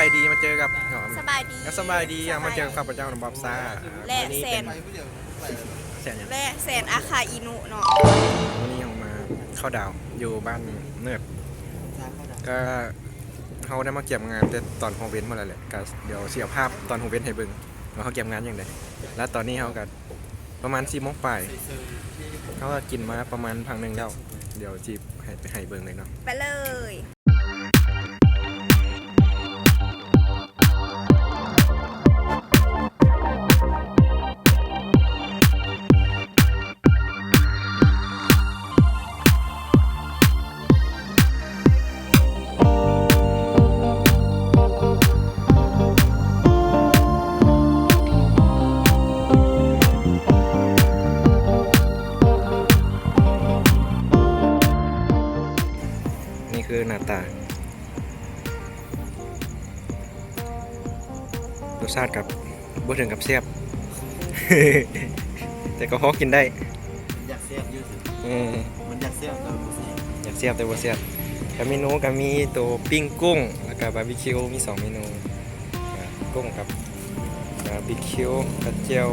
ายดีมาเจอกับสบายดีสบายดีอย่างมาเจอกับข้าพเจ้าหนุ่มบ๊อบซ่าและวันนี้แส เป็น น แสนอย่าง และแสนอาคาอินุเนาะวันนี้เรามาเข้าดาวอยู่บ้านเนิร์ดก็เขาได้มาเก็บงานแต่ตอนโฮเวนมาแล้วแหละก็เดี๋ยวเสียภาพตอนโฮเวนให้เบิ่งว่าเขาเก็บงานอย่างไรแล้วตอนนี้เขาก็ประมาณ4 โมงปลายเขาก็กินมาประมาณพังหนึ่งแล้วเดี๋ยวจีบให้เบิ่งเลยเนาะไปเลย นี่คือหน้าตา รสชาติกับบ่ถึงกับเสียบ แต่ก็พอกินได้อยากเสียบยืดสิอืมมันอยากเสียบแต่บ่เสียบอยากเสียบแต่บ่เสียบกับเมนูก็มีตัวปิ้งกุ้งแล้วก็บาร์บีคิวมี2 เมนูกุ้งกับบาร์บีคิวกระเจียว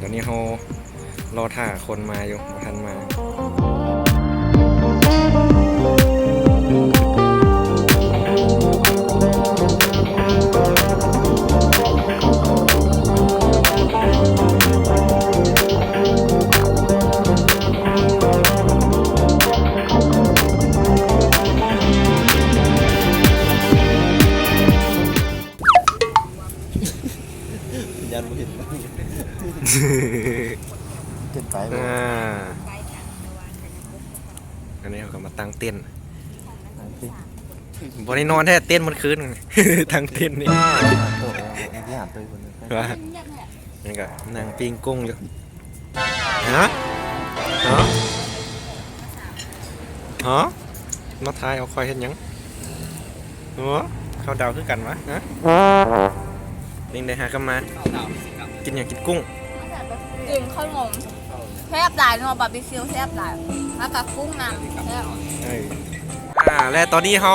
ตอนนี้เรารอท่าคนมาอยู่ทันมายันบ่เห็นเกินไปบ่อันนี้เขาก็มาตั้งเต้นบริโนอนแท้เต้นมันคืน ตั้งเต้นนี่ที่หานตัวคนนึงว่านี่ก็นั่งปิ้งกุ้งอยู่ฮะมาทายเอาคอยเห็นยังหัวเขาดาวคือกันวะฮะลิงได้หากันมากินอย่างกินกุ้งกินข้าวหนมแทบหลายเนาะบาร์บีคิวแทบหลายแล้วก็กุ้งน้ำแทบและตอนนี้เขา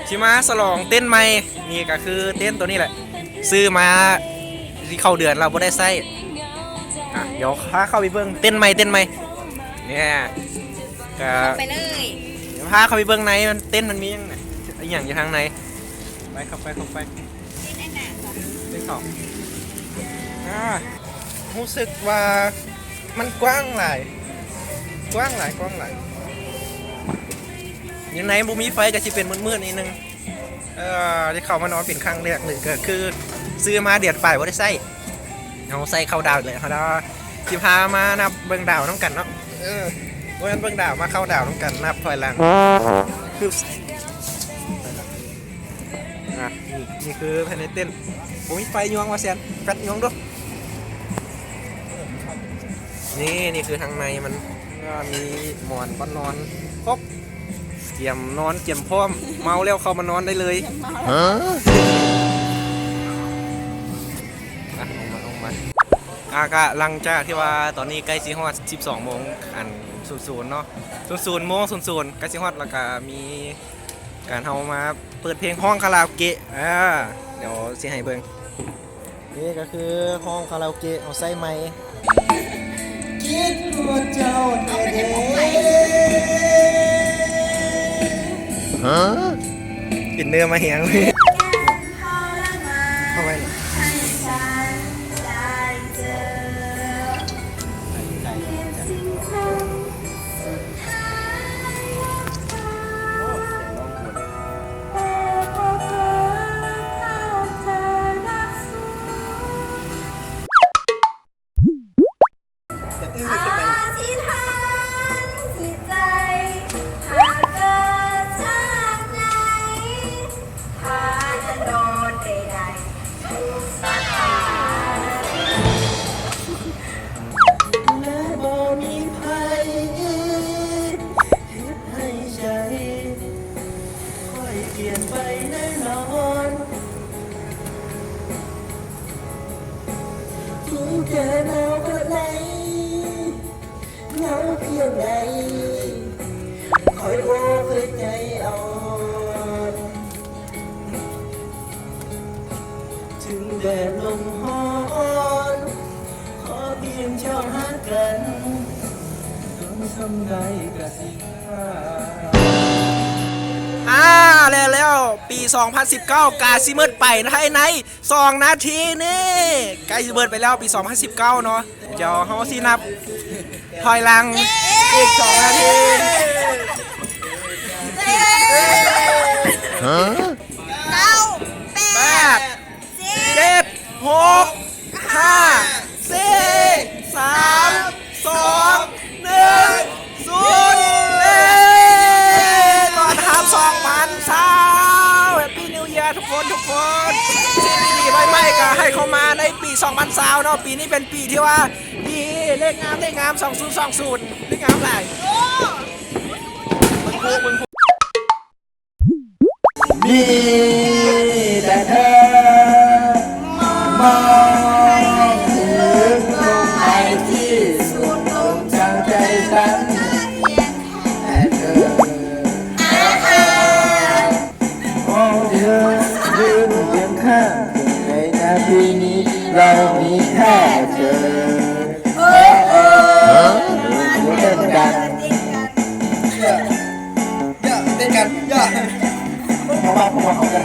ชิมาสลองเต้นใหม่นี่ก็คือเต้นตัวนี้แหละซื้อมาที่เข้าเดือนเราไม่ได้ใส่เดี๋ยวพาเข้าไปเบิ้งเต้นใหม่เนี่ยก็ไปเลยเดี๋ยวพาเข้าไปเบิ้งในมันเต้นมันมียังไงอย่างอยู่ทางในไปเข้าไปเต้นของรู้สึกว่ามันกว้างหลายยังไงบุมีไฟก็จะเป็นมืดๆนิดนึงที่เข้ามานอนเป็นครั้งแรกเลยก็คือซื้อมาเดียดฝ่ายว่าได้ใส่เอาใส่เข้าดาวเลยเขาแล้วที่พามานับเบิ้งดาวน้ำกันเนาะวันนั้นเบิ้งดาวมาเข้าดาวน้ำกันนับถอยหลังคือนี่คือภายในเต้นบุมีไฟยวงว่าเสียนแฟดยวงด้วยนี่คือทางในมันก็มีหมอนบ้านนอนครบเตรียมนอนเตรียมพร้อมเมาแล้วเข้ามานอนได้เลยออกมาก็หลังจากที่ว่าตอนนี้ใกล้สิฮอด12 โมงอัน00เนาะ00 โมง00ใกล้สิฮอดแล้วก็มีการเฮามาเปิดเพลงห้องคาราโอเกะเดี๋ยวสิให้เบิ่งนี่ก็คือห้องคาราโอเกะเอาใส่ไมค์คิดว่าเจ้าเด้ปิดเนื้อมาเหียงเลยเข้าไปเจอหนาวก็ไหนเหงาเพียงใดคอยโอ้เคยใจอ่อน ถึงแดดลมฮ้อนขอเพียงเจ้าหากันต้องทำได้กะสิแล้วปี 2019 กาซิเมิดไปนะไอ้ใน2 นาทีนี่ใกล้ซิเมิดไปแล้วปี 2019 เนาะเดี๋ยวเฮาสินับถอยหลังอีก2 นาที 9 8 7 6 5 4 3 2 1 0ตอนทับ2020 Happy New Year ทุกคนสิ่งดีๆใหม่ๆก็ให้เข้ามาในปี 2020 เนาะปีนี้เป็นปีที่ว่าดีเลขงาม 2020 เลขงามหลาย มีแต่เธอมองถึงลมหายที่สุดลงจังใจฉันแค่เธอมองเธอยืนเคียงข้างในนาทีนี้เรามีแค่เธอเต้นกันเต้นกันมากัน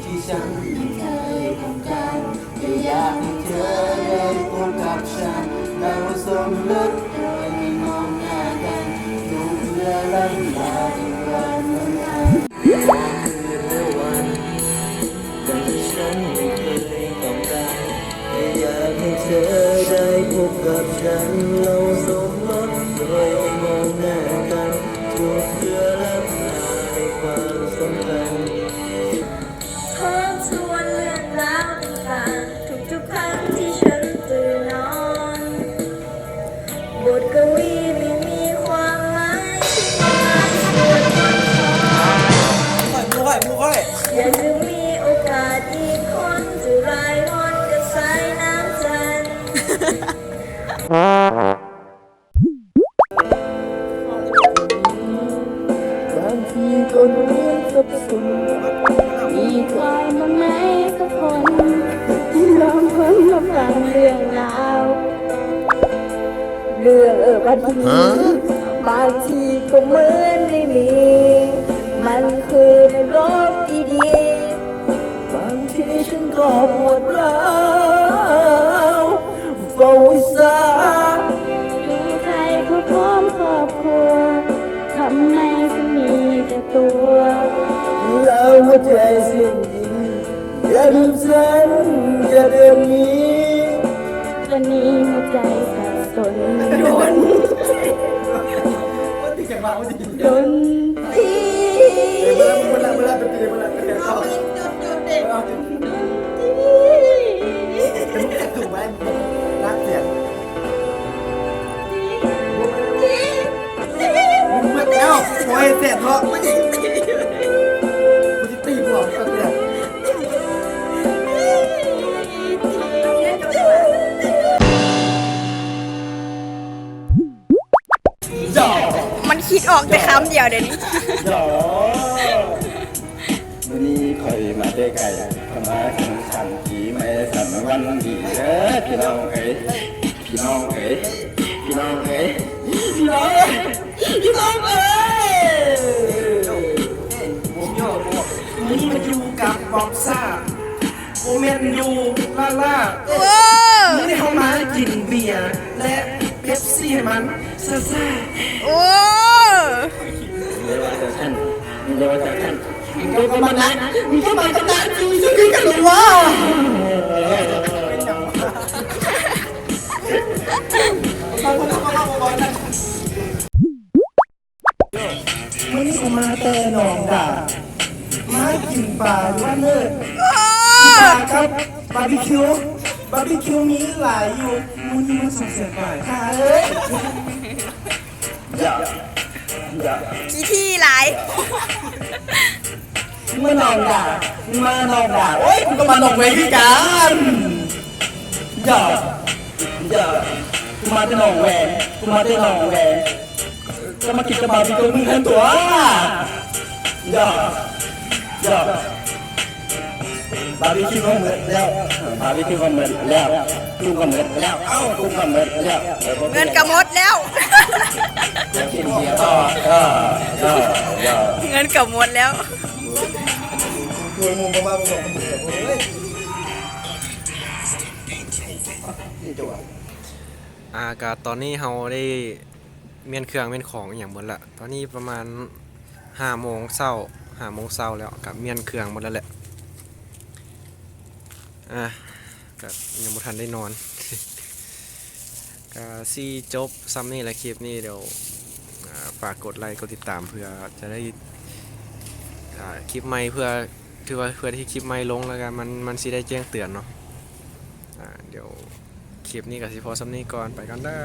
ที่ฉันไม่เคยต้องการอยากให้เธอได้พบกับฉันเราสมรสโดยไม่มองหน้ากันดูเพื่อล้ำลาอีกวันสำคัญมองคืนและวันแต่ฉันไม่เคยต้องการอยากให้เธอได้พบกับฉันเราสมรสโดยไม่มองหน้ากันดูเพื่อล้ำลาอีกวันสำคัญพร้อมชวนเรื่องราวต่างๆทุกๆครั้งที่ฉันตื่นนอนบทกวีไม่มีความหมายที่มาชวนอยากจะมีโอกาสอีกคนจะรายล้อนกับสายน้ำจันทร์ บางทีคนเรียนสับสนมีใครบ้างไหมสักคนที่ลองพ้นมาฟังเรื่องราวบางทีบางทีก็เหมือนไม่มีมันคือในโลกดีๆบางทีฉันก็ปวดร้าวเฝ้าสาดูใครก็พร้อมครอบครัวทำไมก็มีแต่ตัว แล้วหัวใจสิ้นดีอย่าลืมฉันอย่าเดินหนี ตอนนี้หัวใจสับสนโดนที่โอ้ยเสร็จแล้วกูจะตีหัวกันเลยมันคิดออกแต่คำเดียวเดี๋ยวนี้ วันนี้คอยมาได้ไกลทำไมถึงฉันผีไม่สั่นวันดีเด้อพี่น้องเอ๋ยพี่น้องเอ๋ยพี่น้องเอ๋ยพี่น้องเอ๋ยพี่น้องเอ๋ยผมโยกนี่มาอยู่กับบอบซ่าโอเมนอยู่ล่าไม่ได้เข้ามากินเบียร์และเป๊ปซี่ให้มันซ่า โอ้ เดี๋ยวจะท่านเดี๋ยวจะท่านมีก็มานะมีก็มากันนะจริงจริงกันหรือวะวันนี้กูมาแต่หนองด่ามากินปลาหรือว่าเนื้อปลาครับบาร์บีคิวมีหลายอยู่วันนี้มาส่งเสียงไปค่ะเอ้ยอย่า ขี้ที่หลาย มานอนด่าโอ้ยกูก็มานอนเวทีกัน อย่าอย่ากูมาแต่หนองแหวนกูมาแต่หนองแหวนก็มากินกระบาดพี่ตัวมึงทันตัวอย่าอย่าบาร์บีคิวก็เหมือนแล้วบาร์บีคิวก็เหมือนแล้วกุ้งก็เหมือนแล้วเอ้ากุ้งก็เหมือนแล้ว เงินกระมดแล้ว กินเบียร์ก็อย่า เงินกระมดแล้ว ตัวมุมบ้าๆบอกมึงแบบเฮ้ยนี่จังหวะ อากาศตอนนี้เราได้เมียนเครื่องเมียนของอหย่างหมดละตอนนี้ประมาณ5 โมงเช้าแล้วกับเมียนเครื่องหมดแล้วแหละก็ยังบ่ทันได้นอน ก็ซี่จบซ้ำนี่แหละคลิปนี้เดี๋ยวฝากกดไลค์กดติดตามเพื่อจะได้คลิปใหม่เพื่อที่คลิปใหม่ลงแล้วกันมันสิได้แจ้งเตือนเนาะเดี๋ยวคลิปนี้ก็สิพอซ้ำนี้ก่อนไปกันเด้อ